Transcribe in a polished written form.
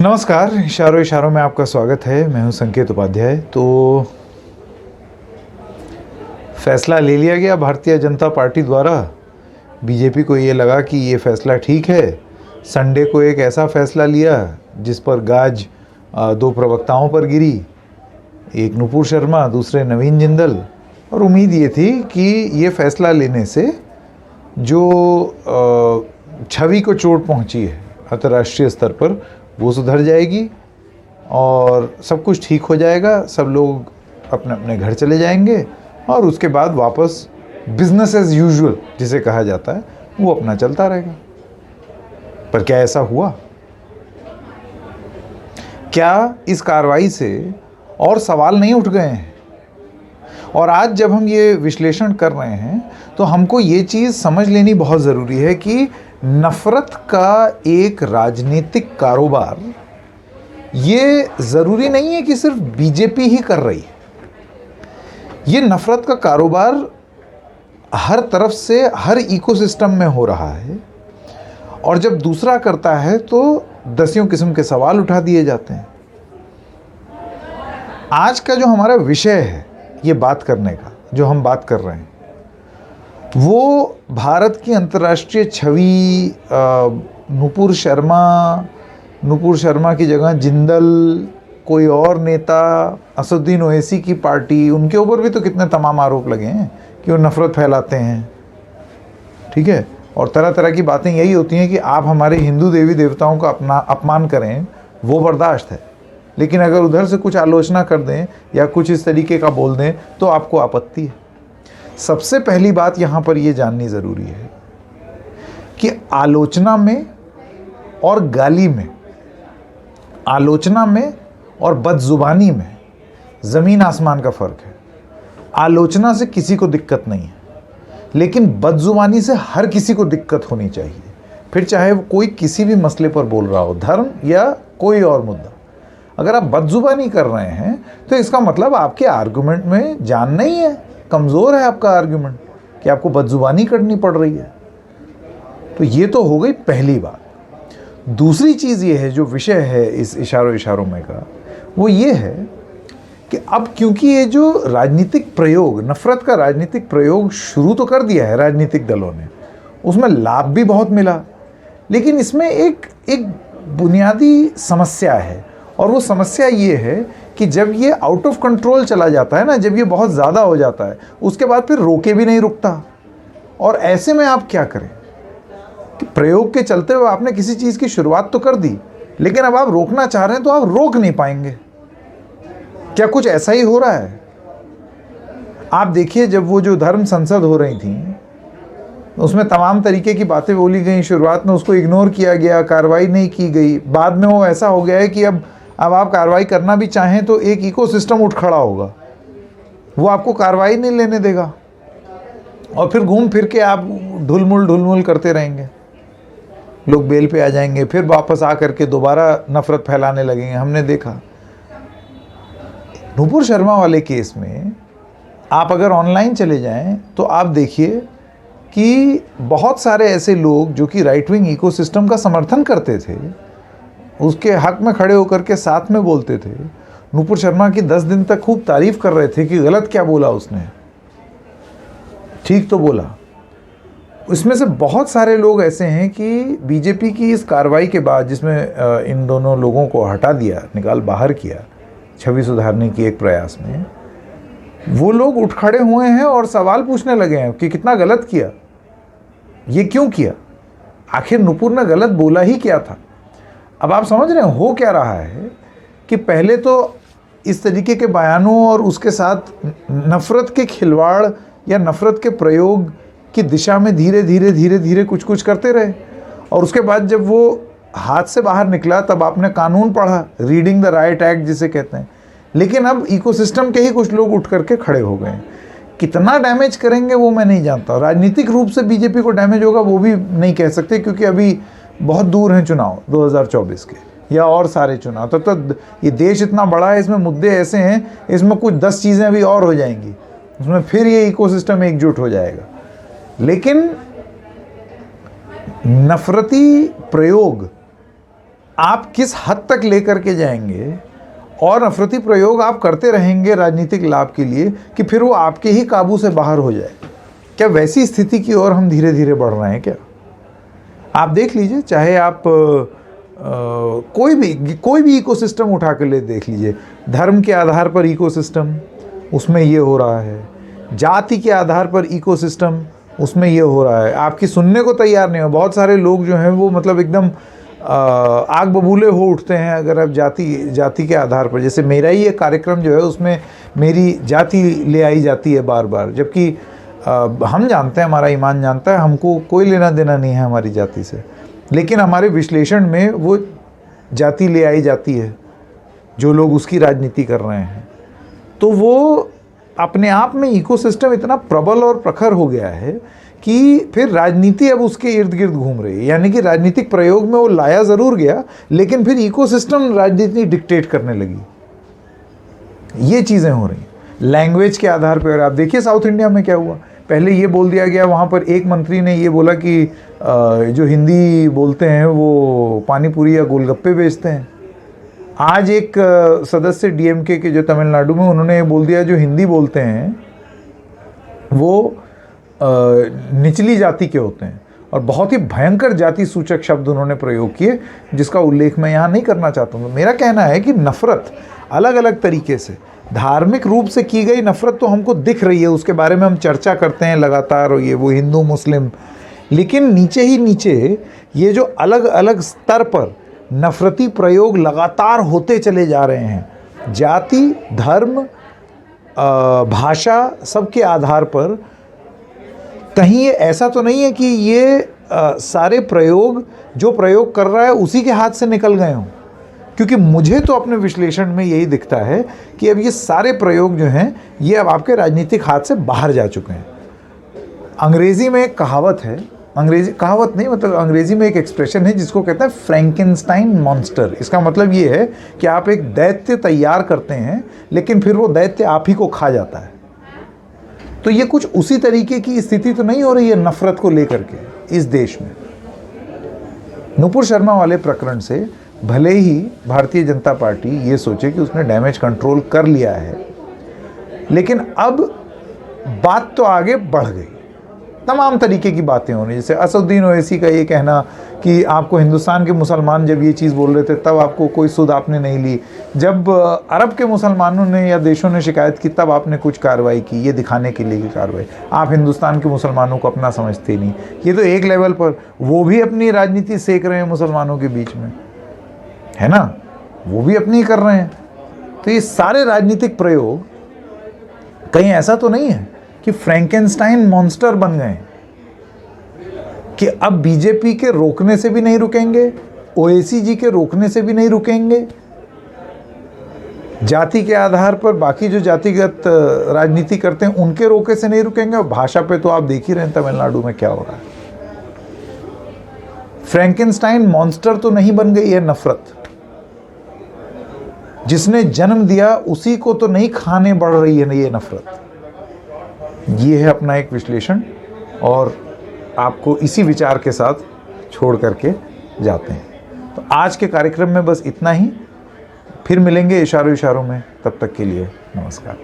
नमस्कार, इशारों इशारों में आपका स्वागत है। मैं हूं संकेत उपाध्याय। तो फैसला ले लिया गया भारतीय जनता पार्टी द्वारा। बीजेपी को ये लगा कि ये फैसला ठीक है। संडे को एक ऐसा फैसला लिया जिस पर गाज दो प्रवक्ताओं पर गिरी, एक नुपुर शर्मा, दूसरे नवीन जिंदल। और उम्मीद ये थी कि ये फैसला लेने से जो छवि को चोट पहुंची है अंतर्राष्ट्रीय स्तर पर, वो सुधर जाएगी और सब कुछ ठीक हो जाएगा। सब लोग अपने अपने घर चले जाएंगे और उसके बाद वापस बिजनेस एज यूजुअल जिसे कहा जाता है वो अपना चलता रहेगा। पर क्या ऐसा हुआ? क्या इस कार्रवाई से और सवाल नहीं उठ गए हैं? और आज जब हम ये विश्लेषण कर रहे हैं तो हमको ये चीज़ समझ लेनी बहुत ज़रूरी है कि नफ़रत का एक राजनीतिक कारोबार ये ज़रूरी नहीं है कि सिर्फ बीजेपी ही कर रही है। ये नफ़रत का कारोबार हर तरफ से, हर इकोसिस्टम में हो रहा है। और जब दूसरा करता है तो दसियों किस्म के सवाल उठा दिए जाते हैं। आज का जो हमारा विषय है ये बात करने का, जो हम बात कर रहे हैं, वो भारत की अंतर्राष्ट्रीय छवि, नुपुर शर्मा की जगह जिंदल, कोई और नेता, असदुद्दीन ओवैसी की पार्टी, उनके ऊपर भी तो कितने तमाम आरोप लगे हैं कि वो नफ़रत फैलाते हैं। ठीक है। और तरह तरह की बातें यही होती हैं कि आप हमारे हिंदू देवी देवताओं का अपना अपमान करें, वो बर्दाश्त है, लेकिन अगर उधर से कुछ आलोचना कर दें या कुछ इस तरीके का बोल दें तो आपको आपत्ति है। सबसे पहली बात यहाँ पर ये जाननी ज़रूरी है कि आलोचना में और गाली में, आलोचना में और बदजुबानी में ज़मीन आसमान का फ़र्क है। आलोचना से किसी को दिक्कत नहीं है, लेकिन बदजुबानी से हर किसी को दिक्कत होनी चाहिए, फिर चाहे वो कोई किसी भी मसले पर बोल रहा हो, धर्म या कोई और मुद्दा। अगर आप बदजुबानी कर रहे हैं तो इसका मतलब आपके आर्गुमेंट में जान नहीं है, कमज़ोर है आपका आर्गुमेंट कि आपको बदजुबानी करनी पड़ रही है। तो ये तो हो गई पहली बात। दूसरी चीज़ ये है, जो विषय है इस इशारों इशारों में का, वो ये है कि अब क्योंकि ये जो राजनीतिक प्रयोग, नफ़रत का राजनीतिक प्रयोग शुरू तो कर दिया है राजनीतिक दलों ने, उसमें लाभ भी बहुत मिला, लेकिन इसमें एक बुनियादी समस्या है। और वो समस्या ये है कि जब ये आउट ऑफ कंट्रोल चला जाता है ना, जब ये बहुत ज़्यादा हो जाता है, उसके बाद फिर रोके भी नहीं रुकता। और ऐसे में आप क्या करें कि प्रयोग के चलते हुए आपने किसी चीज़ की शुरुआत तो कर दी, लेकिन अब आप रोकना चाह रहे हैं तो आप रोक नहीं पाएंगे। क्या कुछ ऐसा ही हो रहा है? आप देखिए, जब वो जो धर्म संसद हो रही थी उसमें तमाम तरीके की बातें बोली गई, शुरुआत में उसको इग्नोर किया गया, कार्रवाई नहीं की गई। बाद में वो ऐसा हो गया है कि अब आप कार्रवाई करना भी चाहें तो एक इकोसिस्टम उठ खड़ा होगा, वो आपको कार्रवाई नहीं लेने देगा और फिर घूम फिर के आप ढुलमुल करते रहेंगे। लोग बेल पे आ जाएंगे, फिर वापस आ करके दोबारा नफ़रत फैलाने लगेंगे। हमने देखा नुपुर शर्मा वाले केस में, आप अगर ऑनलाइन चले जाएं तो आप देखिए कि बहुत सारे ऐसे लोग जो कि राइट विंग इकोसिस्टम का समर्थन करते थे, उसके हक में खड़े होकर के साथ में बोलते थे। नुपुर शर्मा की 10 दिन तक खूब तारीफ़ कर रहे थे कि गलत क्या बोला उसने, ठीक तो बोला। इसमें से बहुत सारे लोग ऐसे हैं कि बीजेपी की इस कार्रवाई के बाद, जिसमें इन दोनों लोगों को हटा दिया, निकाल बाहर किया, छवि सुधारने की एक प्रयास में, वो लोग उठ खड़े हुए हैं और सवाल पूछने लगे हैं कि कितना गलत किया, ये क्यों किया, आखिर नुपुर ने गलत बोला ही क्या था। अब आप समझ रहे हैं हो क्या रहा है कि पहले तो इस तरीके के बयानों और उसके साथ नफ़रत के खिलवाड़ या नफ़रत के प्रयोग की दिशा में धीरे धीरे कुछ करते रहे, और उसके बाद जब वो हाथ से बाहर निकला तब आपने कानून पढ़ा, रीडिंग द राइट एक्ट जिसे कहते हैं। लेकिन अब इकोसिस्टम के ही कुछ लोग उठ करके खड़े हो गए। कितना डैमेज करेंगे वो मैं नहीं जानता। राजनीतिक रूप से बीजेपी को डैमेज होगा वो भी नहीं कह सकते, क्योंकि अभी बहुत दूर हैं चुनाव 2024 के या और सारे चुनाव। तो ये देश इतना बड़ा है, इसमें मुद्दे ऐसे हैं, इसमें कुछ 10 चीज़ें अभी और हो जाएंगी, उसमें फिर ये इकोसिस्टम एकजुट हो जाएगा। लेकिन नफरती प्रयोग आप किस हद तक लेकर के जाएंगे और नफरती प्रयोग आप करते रहेंगे राजनीतिक लाभ के लिए कि फिर वो आपके ही काबू से बाहर हो जाए। क्या वैसी स्थिति की ओर हम धीरे धीरे बढ़ रहे हैं क्या? आप देख लीजिए, चाहे आप कोई भी इकोसिस्टम उठा कर ले देख लीजिए। धर्म के आधार पर इकोसिस्टम, उसमें ये हो रहा है। जाति के आधार पर इकोसिस्टम, उसमें ये हो रहा है। आपकी सुनने को तैयार नहीं हो। बहुत सारे लोग जो हैं वो मतलब एकदम आग बबूले हो उठते हैं अगर आप जाति के आधार पर। जैसे मेरा ही एक कार्यक्रम जो है उसमें मेरी जाति ले आई जाती है बार बार, जबकि हम जानते हैं, हमारा ईमान जानता है, हमको कोई लेना देना नहीं है हमारी जाति से, लेकिन हमारे विश्लेषण में वो जाति ले आई जाती है जो लोग उसकी राजनीति कर रहे हैं। तो वो अपने आप में इकोसिस्टम इतना प्रबल और प्रखर हो गया है कि फिर राजनीति अब उसके इर्द गिर्द घूम रही है। यानी कि राजनीतिक प्रयोग में वो लाया ज़रूर गया, लेकिन फिर इकोसिस्टम राजनीति डिक्टेट करने लगी। ये चीज़ें हो रही हैं लैंग्वेज के आधार पर। आप देखिए साउथ इंडिया में क्या हुआ। पहले ये बोल दिया गया, वहाँ पर एक मंत्री ने ये बोला कि जो हिंदी बोलते हैं वो पानी पूरी या गोलगप्पे बेचते हैं। आज एक सदस्य डीएमके के जो तमिलनाडु में, उन्होंने ये बोल दिया जो हिंदी बोलते हैं वो निचली जाति के होते हैं, और बहुत ही भयंकर जाति सूचक शब्द उन्होंने प्रयोग किए, जिसका उल्लेख मैं यहाँ नहीं करना चाहता हूँ। मेरा कहना है कि नफ़रत अलग अलग तरीके से, धार्मिक रूप से की गई नफ़रत तो हमको दिख रही है, उसके बारे में हम चर्चा करते हैं लगातार, और ये वो हिंदू मुस्लिम, लेकिन नीचे ही नीचे ये जो अलग अलग स्तर पर नफ़रती प्रयोग लगातार होते चले जा रहे हैं, जाति, धर्म, भाषा, सबके आधार पर। कहीं ये ऐसा तो नहीं है कि ये सारे प्रयोग जो प्रयोग कर रहा है उसी के हाथ से निकल गए हों, क्योंकि मुझे तो अपने विश्लेषण में यही दिखता है कि अब ये सारे प्रयोग जो हैं ये अब आपके राजनीतिक हाथ से बाहर जा चुके हैं। अंग्रेज़ी में एक कहावत है, अंग्रेजी कहावत नहीं, मतलब अंग्रेज़ी में एक एक्सप्रेशन है जिसको कहते हैं फ्रैंकेनस्टाइन मॉन्स्टर। इसका मतलब ये है कि आप एक दैत्य तैयार करते हैं, लेकिन फिर वो दैत्य आप ही को खा जाता है। तो ये कुछ उसी तरीके की स्थिति तो नहीं हो रही है नफ़रत को लेकर के इस देश में। नुपुर शर्मा वाले प्रकरण से भले ही भारतीय जनता पार्टी ये सोचे कि उसने डैमेज कंट्रोल कर लिया है, लेकिन अब बात तो आगे बढ़ गई। तमाम तरीके की बातें हो रही, जैसे असदुद्दीन ओवैसी का ये कहना कि आपको हिंदुस्तान के मुसलमान जब ये चीज़ बोल रहे थे तब आपको कोई सुध आपने नहीं ली, जब अरब के मुसलमानों ने या देशों ने शिकायत की तब आपने कुछ कार्रवाई की, ये दिखाने के लिए की कार्रवाई। आप हिंदुस्तान के मुसलमानों को अपना समझते नहीं। ये तो एक लेवल पर वो भी अपनी राजनीति सेक रहे हैं मुसलमानों के बीच में, है ना, वो भी अपनी कर रहे हैं। तो ये सारे राजनीतिक प्रयोग कहीं ऐसा तो नहीं है कि फ्रैंकेनस्टाइन मॉन्स्टर बन गए, कि अब बीजेपी के रोकने से भी नहीं रुकेंगे, ओवैसी जी के रोकने से भी नहीं रुकेंगे, जाति के आधार पर बाकी जो जातिगत राजनीति करते हैं उनके रोके से नहीं रुकेंगे, और भाषा पे तो आप देख ही रहे हैं तमिलनाडु में क्या हो रहा है। फ्रैंकेनस्टाइन मॉन्स्टर तो नहीं बन गई है नफरत, जिसने जन्म दिया उसी को तो नहीं खाने बढ़ रही है ये नफरत। ये है अपना एक विश्लेषण, और आपको इसी विचार के साथ छोड़ करके जाते हैं। तो आज के कार्यक्रम में बस इतना ही, फिर मिलेंगे इशारों इशारों में। तब तक के लिए नमस्कार।